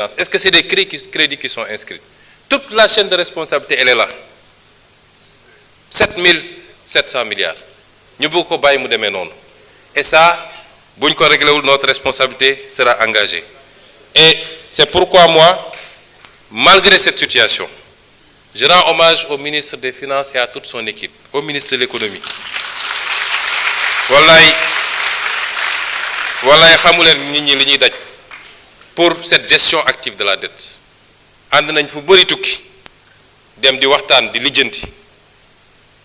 Est-ce que c'est des crédits qui sont inscrits? Toute la chaîne de responsabilité, elle est là. 7 700 milliards. Nous pouvons pas y aller non. Et ça, si nous réglons, notre responsabilité sera engagée. Et c'est pourquoi moi, malgré cette situation, je rends hommage au ministre des Finances et à toute son équipe, au ministre de l'économie. Wallahi xamulen nit ñi li ñuy daj pour cette gestion active de la dette. And nañ fu bari tukki dem di waxtaan di lijeenti.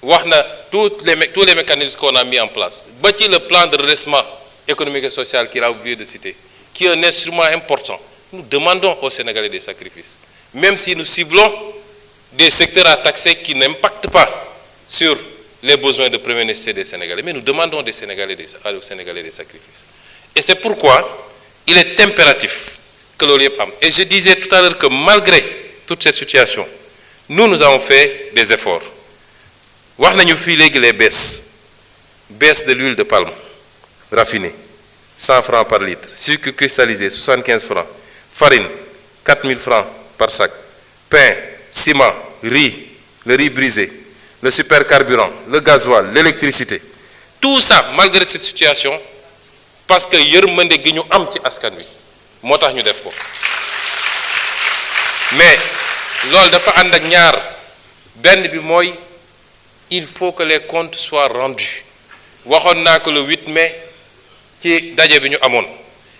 Waxna tous les mécanismes qu'on a mis en place. Ba ci le plan de redressement économique et social qu'il a oublié de citer, qui est un instrument important. Nous demandons aux Sénégalais des sacrifices, même si nous ciblons des secteurs à taxer qui n'impactent pas sur les besoins de première nécessité des Sénégalais, mais nous demandons aux Sénégalais des sacrifices. Et c'est pourquoi il est impératif que l'on y ait. Et je disais tout à l'heure que malgré toute cette situation, nous avons fait des efforts. Nous avons fait les baisses de l'huile de palme raffinée, 100 francs par litre, sucre cristallisé, 75 francs, farine, 4000 francs par sac, pain, ciment, riz, le riz brisé, le supercarburant, le gasoil, l'électricité. Tout ça, malgré cette situation, parce que yërmande gi ñu am ci askan wi motax ñu def ko mais lool dafa and ak ñaar benn bi moy il faut que les comptes soient rendus waxon na ko le 8 mai ci dajé bi ñu amone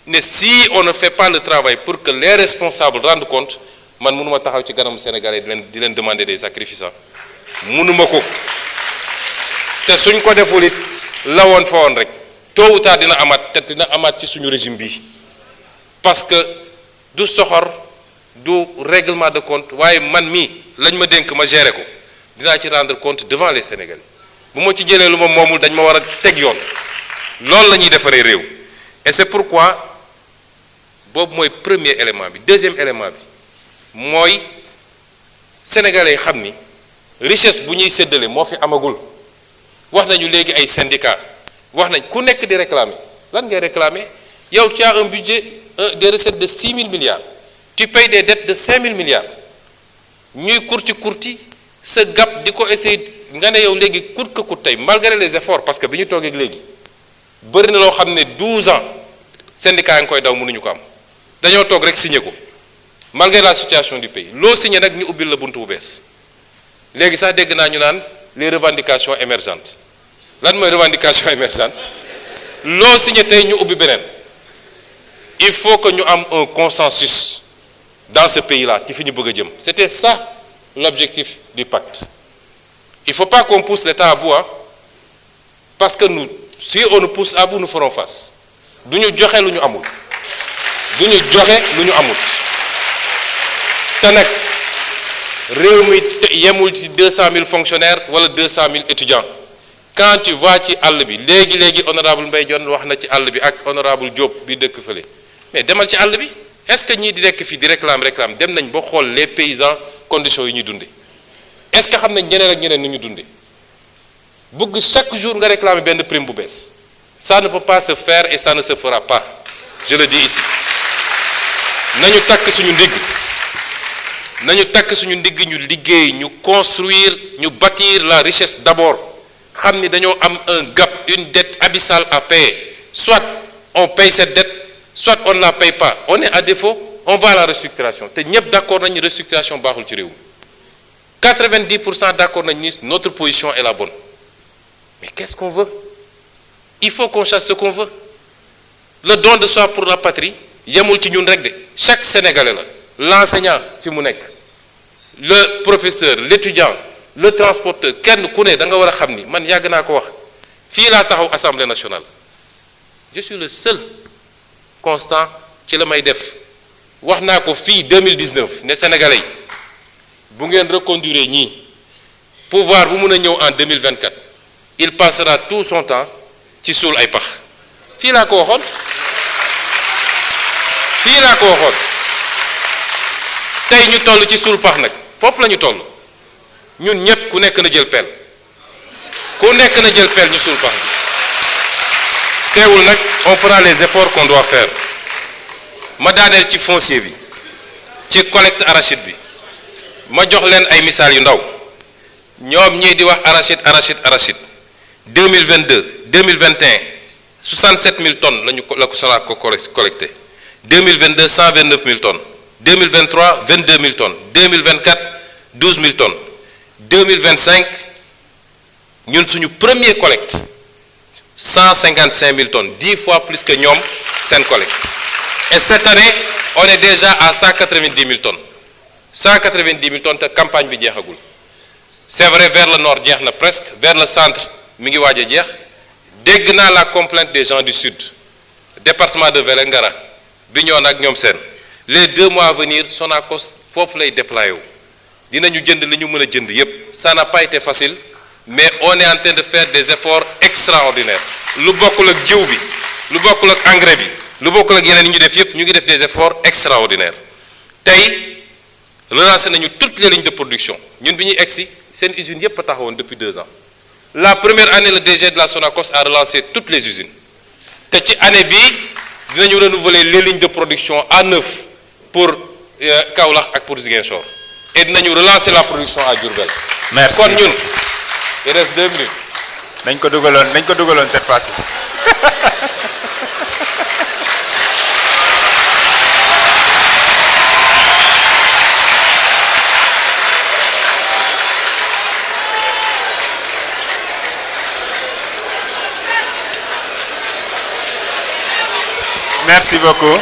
ne si on ne fait pas le travail pour que les responsables rendent compte man mënuma taxaw ci ganam sénégalais di len demander des sacrifices mënuma ko té suñ ko deful it lawon fa won rek tôt ou tard dina amat ci suñu régime bi parce que du soxor du règlement de compte waye man mi lañ ma denk ma gérer ko dina ci rendre compte devant les Sénégalais bu ma ci jëlé luma momul dañ ma wara teg yoon lool lañuy défaré réew et c'est pourquoi bob moy premier élément bi deuxième élément bi moy Sénégalais xamni richesse bu ñuy sédélé mo fi amagul wax nañu légui ay syndicats wax nañ ku nekk di réclamer lan ngay réclamer yow tu as un budget des recettes de 6 000 milliards tu payes des dettes de 5 000 milliards ñuy courti ce gap diko essayer nga ne yow légui court que court tay malgré les efforts parce que biñu togué ak légui bari na lo xamné 12 ans syndicat ngi koy daw mënuñu ko am dañoo tok rek signé ko malgré la situation du pays lo signé nak ñu ubbil la buntu bu bess légui sax dégg na ñu naan les revendications émergentes. Lan moy revendication émergente lo signé tay ñu ubbi benen il faut que ñu am un consensus dans ce pays là ci fi ñu bëgg jëm c'était ça l'objectif du pacte il faut pas qu'on pousse l'État à bout parce que nous si on nous pousse à bout nous ferons face duñu joxé luñu amul duñu joxé luñu amul té nak réew mi yemul ci 200 000 fonctionnaires wala 200 000 étudiants. Quand tu vois ci àll bi légui honorable Mbaye Dione wax na ci àll bi ak honorable Diop bi dëkk fële mais demal ci àll bi est-ce que ñi di nekk fi di réclame dem nañ ba xol les paysans conditions yi ñuy dundé est-ce que xam nañ ñeneen ak ñeneen ni ñu dundé bëgg chaque jour nga réclamer benn prime bu bees ça ne peut pas se faire et ça ne se fera pas je le dis ici nañu takk suñu ndigg ñu liggéey ñu construire ñu bâtir la richesse d'abord. Xamni dañoo am un gap une dette abyssale à payer soit on paye cette dette soit on ne la paye pas on est à défaut on va à la restructuration te ñëpp d'accord nañu restructuration baaxul ci réew 90% d'accord nañu notre position est la bonne mais qu'est-ce qu'on veut il faut qu'on cherche ce qu'on veut le don de soi pour la patrie yemul ci ñun rek de chaque Sénégalais la l'enseignant fi mu nekk le professeur l'étudiant le transporteur kenn ku ne da nga wara xamni man yag na ko wax fi la taxaw assemblée nationale je suis le seul constant ci la may def wax na ko fi 2019 ne sénégalais bu ngeen reconduire ñi pouvoir bu mëna ñëw en 2024 il passera tout son temps ci sul ay pax fi la ko waxon tay ñu tollu ci sul pax nak fofu lañu tollu ñun ñëpp ku nekk na jël pelle ñu sul pax teewul nak on fera les efforts qu'on doit faire ma daaneel ci foncier bi ci collecte arachide bi ma jox leen ay misaal yu ndaw ñoom ñii di wax arachide 2022 2021 67 000 tonnes la ko Sonacos collecté 2022 129 000 tonnes 2023 22 000 tonnes 2024 12 000 tonnes 2025 ñun suñu premier collecte 155 000 tonnes 10 fois plus que ñoom seen collecte et cette année on est déjà à 190 000 tonnes 190 000 tonnes te campagne bi jeexagul c'est vrai vers le nord jeex na presque vers le centre mi ngi waaj a jeex dégg naa la complainte des gens du sud département de Vélingara Bignona ak ñoom seen les 2 mois à venir Sonacos foofu lay déployer wu dinañu jënd li ñu mën a jënd yépp ça n'a pas été facile mais on est en train de faire des efforts extraordinaires lu bokkul ak jiw bi lu bokkul ak engrais bi lu bokkul ak yeneen yi ñu def yépp ñu ngi def des efforts extraordinaires tey relancé nañu toutes les lignes de production ñun bi ñuy egsi seen usines yépp a taxawoon depuis 2 ans la première année le DG de la Sonacos a relancé toutes les usines te ci année bii dinañu renouveler les lignes de production à neuf pour Kaolack ak pour Ziguinchor et dinañu relancer la production à Diourbel. merci kon ñun il reste 2 minutes. nañ ko dugaloon cette fois-ci. merci beaucoup.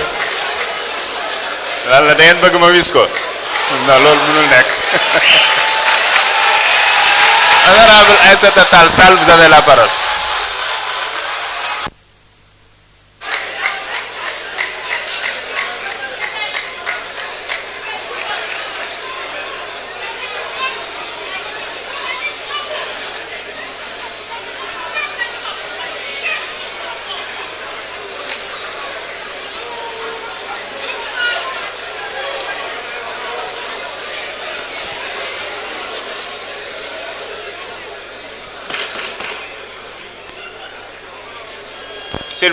lan la da ngeen bëgg ma wis ko. non loolu mënul nekk. Honorable Aïssata Tall Sall, vous avez la parole.